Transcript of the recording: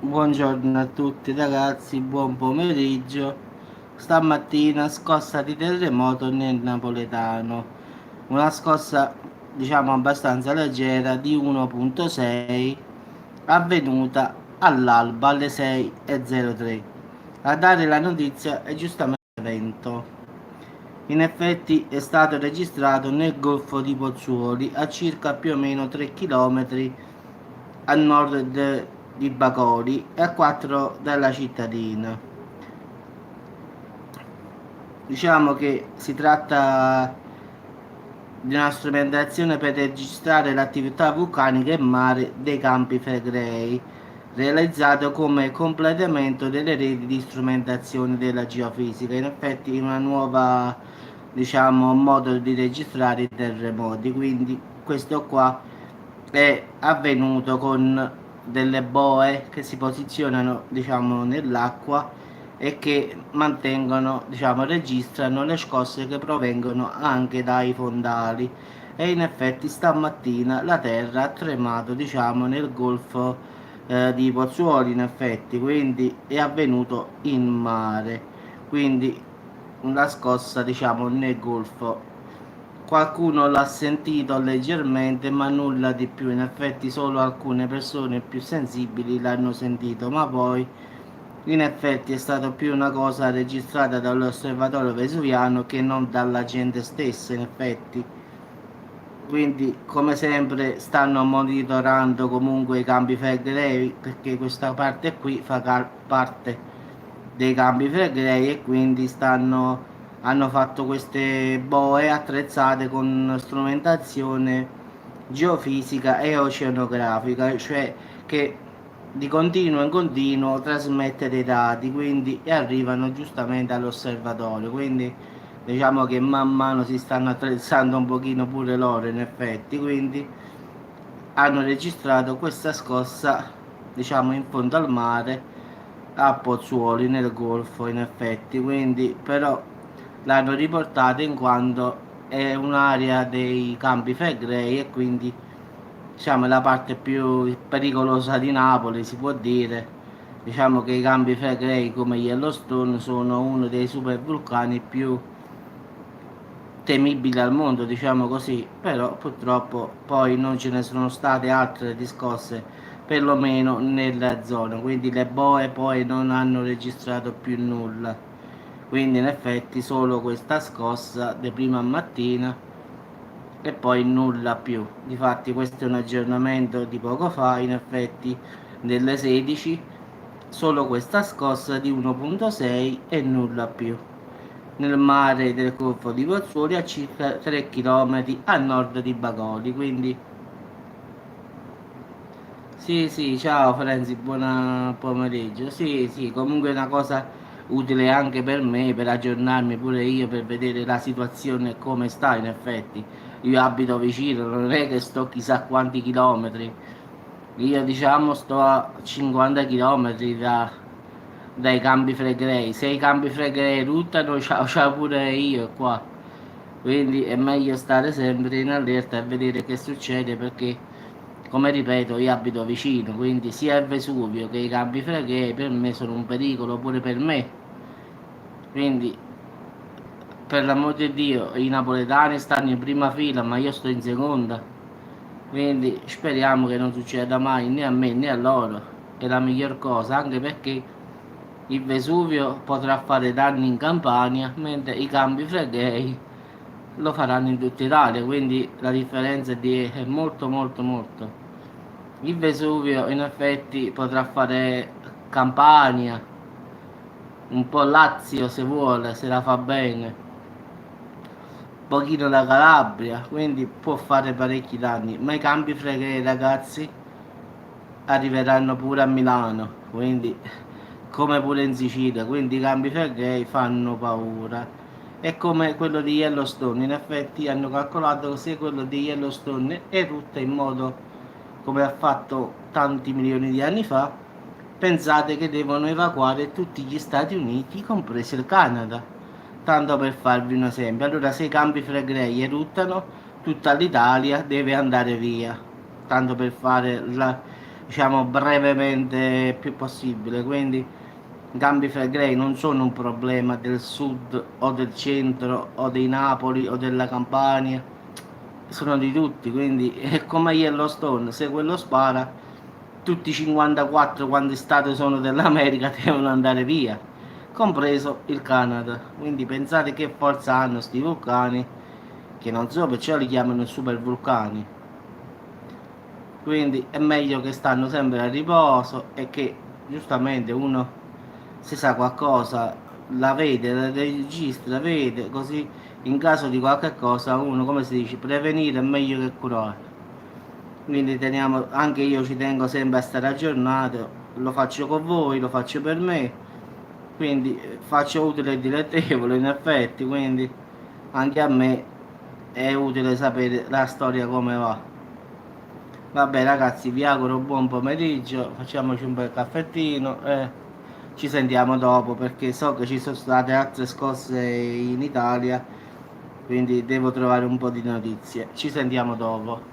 Buongiorno a tutti ragazzi, buon pomeriggio. Stamattina scossa di terremoto nel napoletano. Una scossa diciamo abbastanza leggera di 1.6 avvenuta all'alba alle 6:03. A dare la notizia è giustamente vento. In effetti è stato registrato nel Golfo di Pozzuoli a circa più o meno 3 km a nord di Bacoli e a 4 dalla cittadina. Diciamo che si tratta di una strumentazione per registrare l'attività vulcanica in mare dei Campi Flegrei, realizzato come completamento delle reti di strumentazione della geofisica. In effetti è una nuova, diciamo, modo di registrare i terremoti, quindi questo qua è avvenuto con delle boe che si posizionano, diciamo, nell'acqua e che mantengono, diciamo, registrano le scosse che provengono anche dai fondali. E in effetti stamattina la terra ha tremato, diciamo, nel golfo di Pozzuoli, in effetti, quindi è avvenuto in mare, quindi una scossa, diciamo, nel golfo. Qualcuno l'ha sentito leggermente, ma nulla di più. In effetti solo alcune persone più sensibili l'hanno sentito, ma poi in effetti è stata più una cosa registrata dall'osservatorio vesuviano che non dalla gente stessa, in effetti. Quindi, come sempre, stanno monitorando comunque i campi Flegrei, perché questa parte qui fa parte dei campi Flegrei e quindi hanno fatto queste boe attrezzate con strumentazione geofisica e oceanografica, cioè che di continuo in continuo trasmette dei dati, quindi e arrivano giustamente all'osservatorio. Quindi diciamo che man mano si stanno attrezzando un pochino pure loro, in effetti, quindi hanno registrato questa scossa, diciamo, in fondo al mare a Pozzuoli nel Golfo, in effetti. Quindi però l'hanno riportata in quanto è un'area dei Campi Flegrei e quindi, diciamo, è la parte più pericolosa di Napoli, si può dire. Diciamo che i Campi Flegrei come Yellowstone sono uno dei supervulcani più temibili al mondo, diciamo così, però purtroppo poi non ce ne sono state altre discosse, perlomeno nella zona, quindi le boe poi non hanno registrato più nulla, quindi in effetti solo questa scossa di prima mattina e poi nulla più. Difatti questo è un aggiornamento di poco fa, in effetti delle 16, solo questa scossa di 1.6 e nulla più nel mare del Golfo di Pozzuoli a circa 3 km a nord di Bacoli. Quindi sì, sì, ciao Frenzy, buon pomeriggio. Sì, sì, comunque è una cosa utile anche per me, per aggiornarmi pure io, per vedere la situazione e come sta in effetti. Io abito vicino, non è che sto chissà quanti chilometri. Io diciamo sto a 50 chilometri dai Campi Flegrei. Se i Campi Flegrei ruttano, ciao ciao pure io qua. Quindi è meglio stare sempre in allerta e vedere che succede perché, come ripeto, io abito vicino, quindi sia il Vesuvio che i Campi Flegrei per me sono un pericolo pure per me. Quindi, per l'amor di Dio, i napoletani stanno in prima fila, ma io sto in seconda. Quindi speriamo che non succeda mai né a me né a loro. È la miglior cosa, anche perché il Vesuvio potrà fare danni in Campania, mentre i Campi Flegrei lo faranno in tutta Italia, quindi la differenza è molto molto molto. Il Vesuvio in effetti potrà fare Campania, un po' Lazio se vuole, se la fa bene, un pochino la Calabria, quindi può fare parecchi danni, ma i Campi Flegrei ragazzi arriveranno pure a Milano, quindi come pure in Sicilia, quindi i Campi Flegrei fanno paura. È come quello di Yellowstone, in effetti hanno calcolato che se quello di Yellowstone erutta in modo come ha fatto tanti milioni di anni fa, pensate che devono evacuare tutti gli Stati Uniti, compreso il Canada, tanto per farvi un esempio. Allora se i Campi Flegrei eruttano, tutta l'Italia deve andare via, tanto per fare diciamo brevemente più possibile. Quindi i Campi Flegrei non sono un problema del sud o del centro o dei Napoli o della Campania, sono di tutti. Quindi è come Yellowstone: se quello spara, tutti i 54 quanti stati sono dell'America devono andare via, compreso il Canada. Quindi pensate che forza hanno sti vulcani, che non so perciò li chiamano super vulcani. Quindi è meglio che stanno sempre a riposo e che giustamente uno, se sa qualcosa, la vede, la registra, vede, così in caso di qualche cosa uno, come si dice, prevenire è meglio che curare. Quindi teniamo, anche io ci tengo sempre a stare aggiornato, lo faccio con voi, lo faccio per me, quindi faccio utile e dilettevole in effetti. Quindi anche a me è utile sapere la storia come va. Vabbè ragazzi, vi auguro un buon pomeriggio, facciamoci un bel caffettino e ci sentiamo dopo, perché so che ci sono state altre scosse in Italia, quindi devo trovare un po' di notizie. Ci sentiamo dopo.